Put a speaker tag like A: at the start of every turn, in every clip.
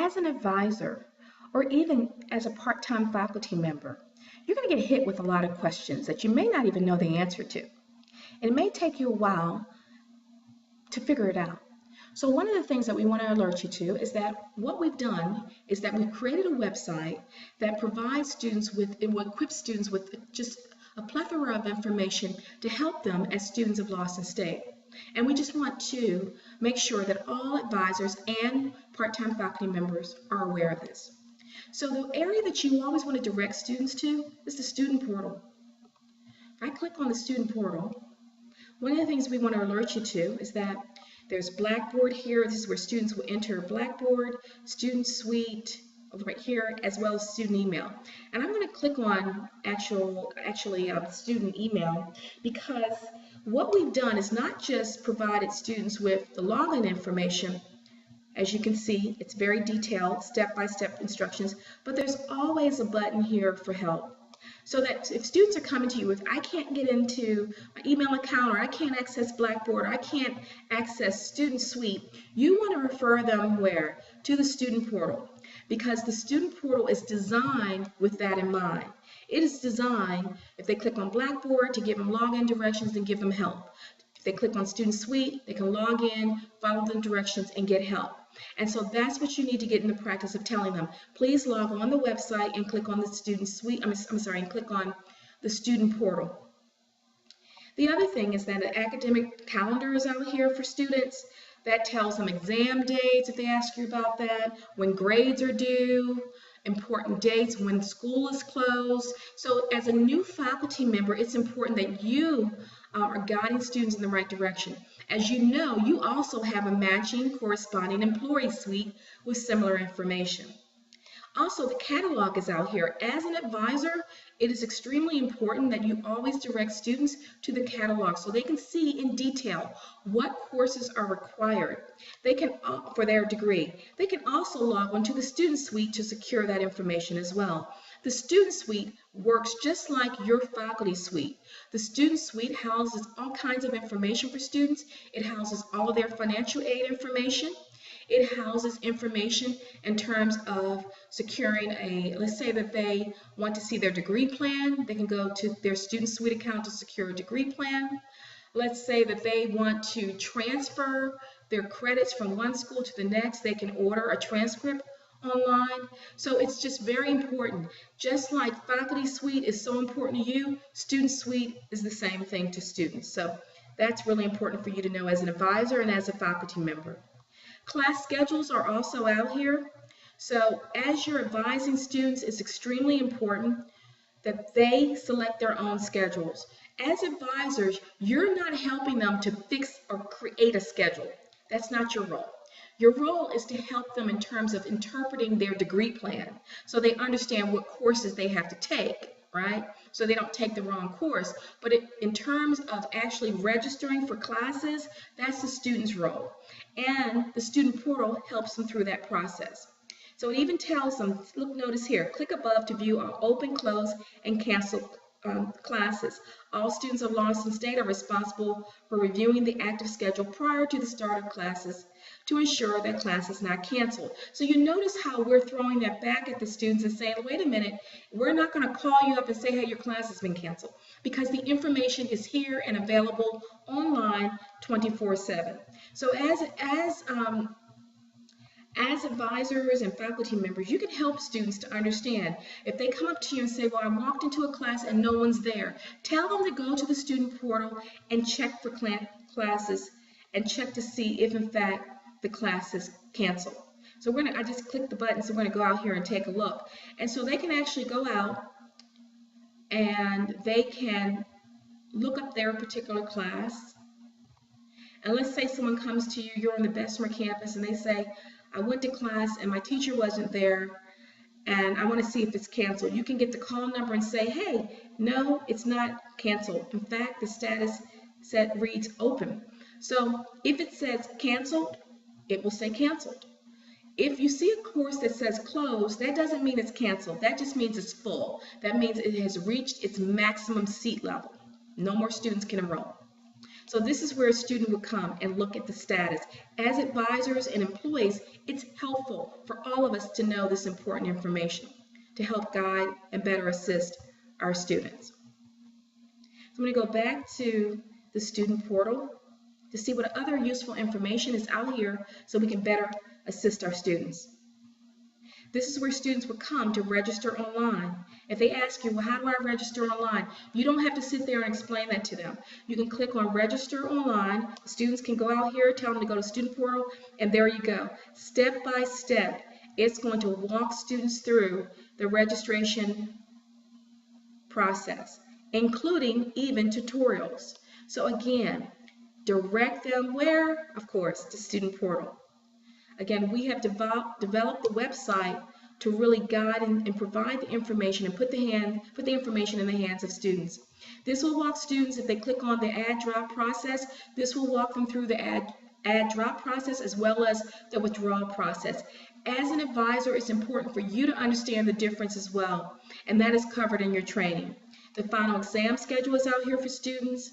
A: as an advisor, or even as a part-time faculty member, you're going to get hit with a lot of questions that you may not even know the answer to. And it may take you a while to figure it out. So one of the things that we want to alert you to is that what we've done is that we've created a website that provides students with, it will equip students with just a plethora of information to help them as students of Lawson State. And we just want to make sure that all advisors and part-time faculty members are aware of this. So the area that you always want to direct students to is the student portal. If I click on the student portal, one of the things we want to alert you to is that there's Blackboard here. This is where students will enter Blackboard, Student Suite, right here, as well as student email. And I'm going to click on student email, because what we've done is not just provided students with the login information. As you can see, it's very detailed, step-by-step instructions, but there's always a button here for help. So that if students are coming to you with, I can't get into my email account, or I can't access Blackboard, or I can't access Student Suite, you want to refer them where? To the student portal, because the student portal is designed with that in mind. It is designed, if they click on Blackboard, to give them login directions and give them help. If they click on Student Suite, they can log in, follow the directions, and get help. And so that's what you need to get in the practice of telling them. Please log on the website and click on the student suite, and click on the student portal. The other thing is that an academic calendar is out here for students. That tells them exam dates if they ask you about that, when grades are due, important dates, when school is closed. So as a new faculty member, it's important that you are guiding students in the right direction. As you know, you also have a matching corresponding employee suite with similar information. Also, the catalog is out here. As an advisor, it is extremely important that you always direct students to the catalog so they can see in detail what courses are required. They can, for their degree. They can also log on to the student suite to secure that information as well. The student suite works just like your faculty suite. The student suite houses all kinds of information for students. It houses all of their financial aid information. It houses information in terms of securing let's say that they want to see their degree plan. They can go to their student suite account to secure a degree plan. Let's say that they want to transfer their credits from one school to the next. They can order a transcript online. So it's just very important. Just like faculty suite is so important to you, student suite is the same thing to students. So that's really important for you to know as an advisor and as a faculty member. Class schedules are also out here. So as you're advising students, it's extremely important that they select their own schedules. As advisors, you're not helping them to fix or create a schedule. That's not your role. Your role is to help them in terms of interpreting their degree plan so they understand what courses they have to take, right? So they don't take the wrong course. But in terms of actually registering for classes, that's the student's role. And the student portal helps them through that process. So it even tells them, look, notice here, click above to view our open, close, and cancel classes. All students of Lawson State are responsible for reviewing the active schedule prior to the start of classes to ensure that class is not canceled. So you notice how we're throwing that back at the students and saying, wait a minute, we're not going to call you up and say, hey, your class has been canceled, because the information is here and available online 24/7. So as advisors and faculty members, you can help students to understand. If they come up to you and say, well, I walked into a class and no one's there, tell them to go to the student portal and check for classes and check to see if, in fact, the class is canceled. So I just clicked the button, so we're going to go out here and take a look. And so they can actually go out and they can look up their particular class. And let's say someone comes to you, you're on the Bessemer campus, and they say, I went to class and my teacher wasn't there and I want to see if it's canceled. You can get the call number and say, hey, no, it's not canceled. In fact, the status reads open. So if it says canceled, it will say canceled. If you see a course that says closed, that doesn't mean it's canceled. That just means it's full. That means it has reached its maximum seat level. No more students can enroll. So So this is where a student would come and look at the status. As advisors and employees, it's helpful for all of us to know this important information to help guide and better assist our students. So I'm going to go back to the student portal to see what other useful information is out here so we can better assist our students. This is where students would come to register online. If they ask you, well, how do I register online? You don't have to sit there and explain that to them. You can click on register online. Students can go out here, tell them to go to student portal, and there you go. Step by step, it's going to walk students through the registration process, including even tutorials. So again, direct them where? Of course, to student portal. Again, we have developed the website to really guide and provide the information and put the information in the hands of students. This will walk students, if they click on the add drop process, this will walk them through the add drop process as well as the withdrawal process. As an advisor, it's important for you to understand the difference as well, and that is covered in your training. The final exam schedule is out here for students,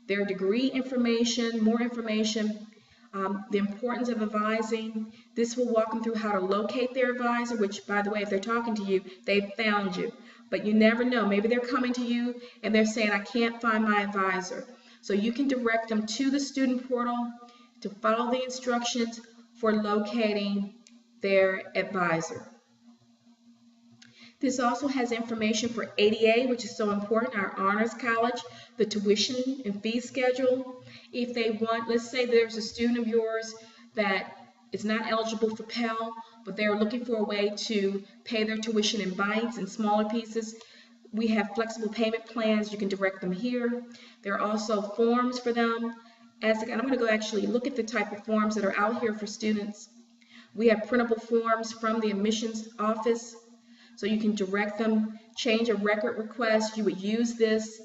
A: their degree information, more information, the importance of advising. This will walk them through how to locate their advisor, which, by the way, if they're talking to you, they've found you. But you never know. Maybe they're coming to you and they're saying, I can't find my advisor. So you can direct them to the student portal to follow the instructions for locating their advisor. This also has information for ADA, which is so important, our honors college, the tuition and fee schedule. If they want, let's say there's a student of yours that is not eligible for Pell, but they're looking for a way to pay their tuition in bites and smaller pieces. We have flexible payment plans. You can direct them here. There are also forms for them. And I'm going to go actually look at the type of forms that are out here for students. We have printable forms from the admissions office. So you can direct them, change a record request. You would use this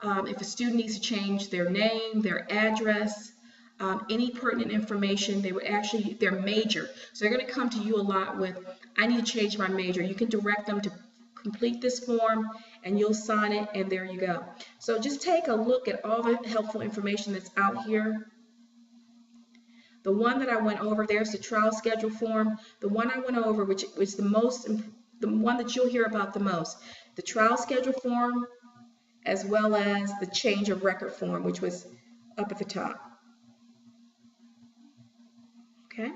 A: if a student needs to change their name, their address, any pertinent information. They would actually, their major. So they're going to come to you a lot with, I need to change my major. You can direct them to complete this form and you'll sign it and there you go. So just take a look at all the helpful information that's out here. The one that I went over, there's the trial schedule form. The one I went over, which was the one that you'll hear about the most, the trial schedule form, as well as the change of record form, which was up at the top. Okay.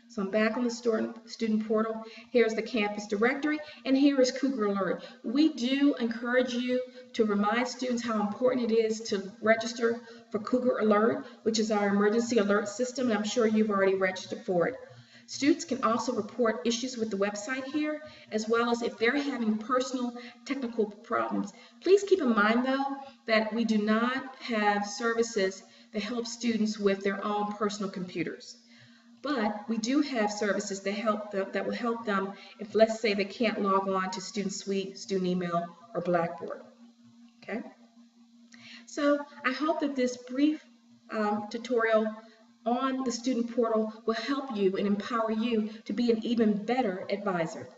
A: So I'm back on the student portal. Here's the campus directory, and here is Cougar Alert. We do encourage you to remind students how important it is to register for Cougar Alert, which is our emergency alert system, and I'm sure you've already registered for it. Students can also report issues with the website here, as well as if they're having personal technical problems. Please keep in mind, though, that we do not have services that help students with their own personal computers. But we do have services that will help them if, let's say, they can't log on to Student Suite, Student Email, or Blackboard. Okay? So I hope that this brief tutorial on the student portal will help you and empower you to be an even better advisor.